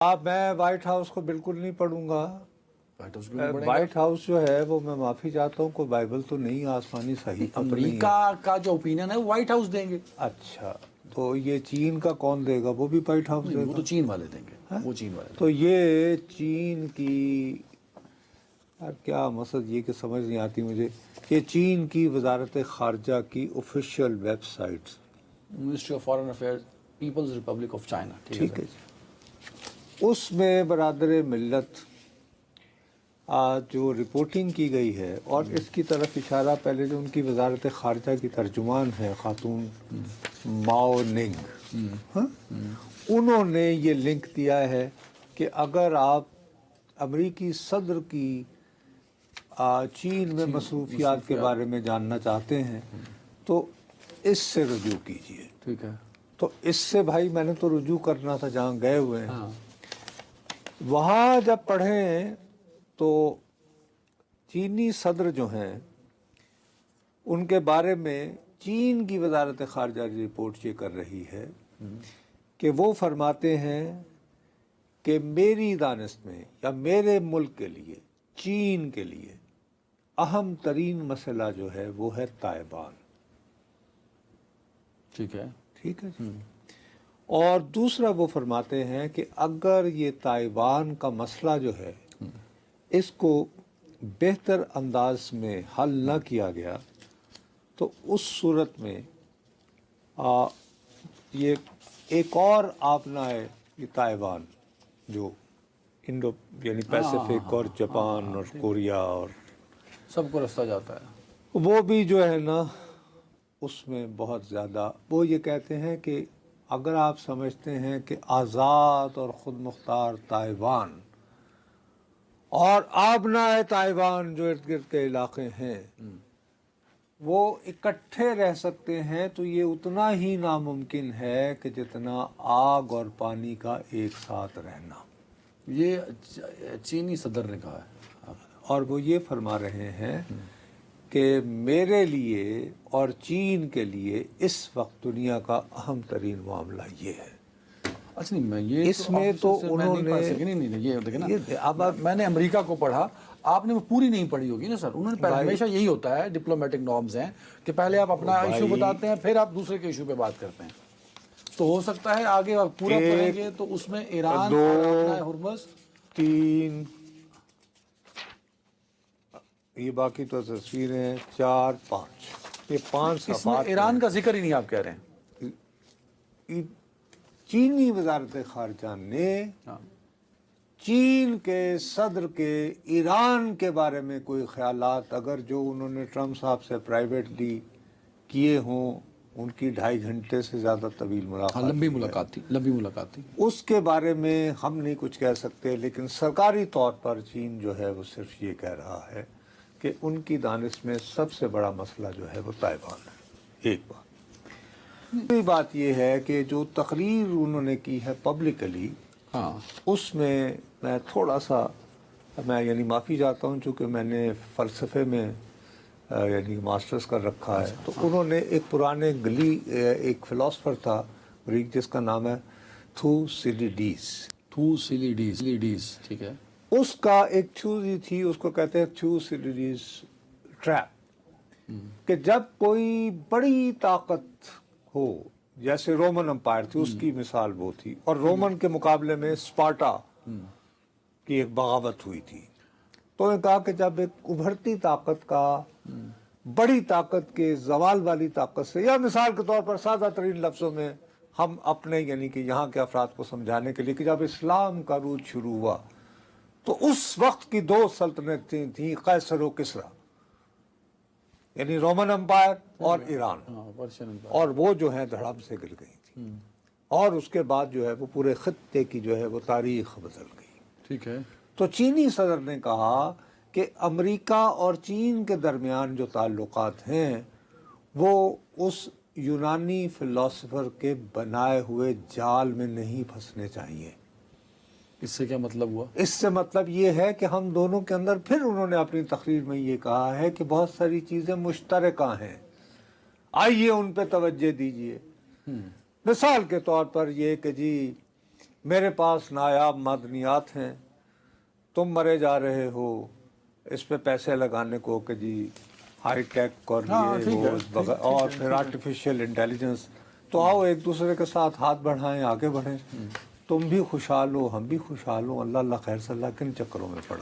میں white house کو بالکل نہیں پڑھوں گا۔ وائٹ ہاؤس جو ہے وہ میں معافی چاہتا ہوں، کوئی بائبل تو نہیں، آسمانی صحیفہ تو نہیں ہے۔ امریکہ کا جو اوپینین ہے وہ وائٹ ہاؤس دیں گے۔ اچھا، تو یہ چین کا کون دے گا؟ وہ بھی وائٹ ہاؤس دے وہ گا؟ تو چین والے دیں گے، وہ چین والے تو یہ چین کی کیا مقصد یہ کہ سمجھ نہیں آتی مجھے، یہ چین کی وزارت خارجہ کی official websites, ministry of foreign affairs, people's republic of China, ٹھیک ہے جی، اس میں برادر ملت جو رپورٹنگ کی گئی ہے، اور اس کی طرف اشارہ پہلے جو ان کی وزارت خارجہ کی ترجمان ہے خاتون ماؤ ننگ، انہوں نے یہ لنک دیا ہے کہ اگر آپ امریکی صدر کی چین میں مصروفیات کے بارے میں جاننا چاہتے ہیں تو اس سے رجوع کیجیے۔ ٹھیک ہے، تو اس سے بھائی میں نے تو رجوع کرنا تھا جہاں گئے ہوئے ہیں، وہاں جب پڑھیں تو چینی صدر جو ہیں ان کے بارے میں چین کی وزارت خارجہ کی رپورٹ یہ کر رہی ہے کہ وہ فرماتے ہیں کہ میری دانست میں یا میرے ملک کے لیے، چین کے لیے اہم ترین مسئلہ جو ہے وہ ہے تائیوان۔ ٹھیک ہے، ٹھیک ہے، اور دوسرا وہ فرماتے ہیں کہ اگر یہ تائیوان کا مسئلہ جو ہے اس کو بہتر انداز میں حل نہ کیا گیا تو اس صورت میں یہ ایک اور اپنا ہے، یہ تائیوان جو انڈو یعنی پیسیفک اور جاپان اور کوریا اور سب کو رستہ جاتا ہے، وہ بھی جو ہے نا اس میں بہت زیادہ وہ یہ کہتے ہیں کہ اگر آپ سمجھتے ہیں کہ آزاد اور خود مختار تائیوان اور آبنائے تائیوان جو ارد گرد کے علاقے ہیں وہ اکٹھے رہ سکتے ہیں، تو یہ اتنا ہی ناممکن ہے کہ جتنا آگ اور پانی کا ایک ساتھ رہنا۔ یہ چینی صدر نے کہا ہے، اور وہ یہ فرما رہے ہیں کہ میرے لیے اور چین کے لیے اس وقت دنیا کا اہم ترین معاملہ یہ ہے۔ اچھا نہیں، میں یہ اس میں تو انہوں نے یہ دیکھیں نا، اب میں نے امریکہ کو پڑھا، آپ نے وہ پوری نہیں پڑھی ہوگی نا سر، انہوں نے ہمیشہ یہی ہوتا ہے، ڈپلومیٹک نارمز ہیں کہ پہلے آپ اپنا ایشو بتاتے ہیں پھر آپ دوسرے کے ایشو پہ بات کرتے ہیں، تو ہو سکتا ہے آگے آپ پورا پڑھیں گے تو اس میں ایران، 2 ہرمز، 3 یہ باقی تو تصویریں ہیں، 4 5 یہ 5 اس میں صفحات ایران کا ذکر ہی نہیں آپ کہہ رہے ہیں۔ چینی وزارت خارجہ نے چین کے صدر کے ایران کے بارے میں کوئی خیالات اگر جو انہوں نے ٹرمپ صاحب سے پرائیویٹلی کیے ہوں، ان کی 2.5 گھنٹے سے زیادہ طویل ملاقات، لمبی ملاقات تھی، اس کے بارے میں ہم نہیں کچھ کہہ سکتے، لیکن سرکاری طور پر چین جو ہے وہ صرف یہ کہہ رہا ہے کہ ان کی دانش میں سب سے بڑا مسئلہ جو ہے وہ تائیوان ہے۔ ایک بات دوسری بات یہ ہے کہ جو تقریر انہوں نے کی ہے پبلکلی، اس میں تھوڑا سا یعنی معافی چاہتا ہوں چونکہ میں نے فلسفے میں یعنی ماسٹرز کر رکھا ہے، تو انہوں نے ایک پرانے ایک فلاسفر تھا گریک جس کا نام ہے تھوسیڈیڈیز، ٹھیک ہے، اس کا ایک تھیوری تھی، اس کو کہتے ہیں تھوسیڈیڈیز ٹریپ، کہ جب کوئی بڑی طاقت ہو، جیسے رومن امپائر تھی، اس کی مثال وہ تھی، اور رومن کے مقابلے میں اسپارٹا کی ایک بغاوت ہوئی تھی، تو انہوں نے کہا کہ جب ایک ابھرتی طاقت کا بڑی طاقت کے زوال والی طاقت سے، یا مثال کے طور پر سادہ ترین لفظوں میں ہم اپنے یعنی کہ یہاں کے افراد کو سمجھانے کے لیے کہ جب اسلام کا عروج شروع ہوا تو اس وقت کی 2 سلطنتیں تھیں، قیصر و کسریٰ، یعنی رومن امپائر اور ایران، اور وہ جو ہے دھڑام سے گر گئی تھی، اور اس کے بعد جو ہے وہ پورے خطے کی جو ہے وہ تاریخ بدل گئی۔ ٹھیک ہے، تو چینی صدر نے کہا کہ امریکہ اور چین کے درمیان جو تعلقات ہیں وہ اس یونانی فلاسفر کے بنائے ہوئے جال میں نہیں پھنسنے چاہیے۔ اس سے کیا مطلب ہوا؟ اس سے مطلب یہ ہے کہ ہم دونوں کے اندر، پھر انہوں نے اپنی تقریر میں یہ کہا ہے کہ بہت ساری چیزیں مشترکہ ہیں، آئیے ان پہ توجہ دیجیے۔ مثال کے طور پر یہ کہ جی میرے پاس نایاب معدنیات ہیں، تم مرے جا رہے ہو اس پہ پیسے لگانے کو کہ جی ہائی ٹیک اور ہاں، یہ ٹھیک وہ ہے، اس اور پھر آرٹیفیشیل انٹیلیجنس، تو آؤ ایک دوسرے کے ساتھ ہاتھ بڑھائیں، آگے بڑھیں، تم بھی خوشحال ہو، ہم بھی خوشحال ہوں، اللہ اللہ خیر صلی اللہ، کن چکروں میں پڑ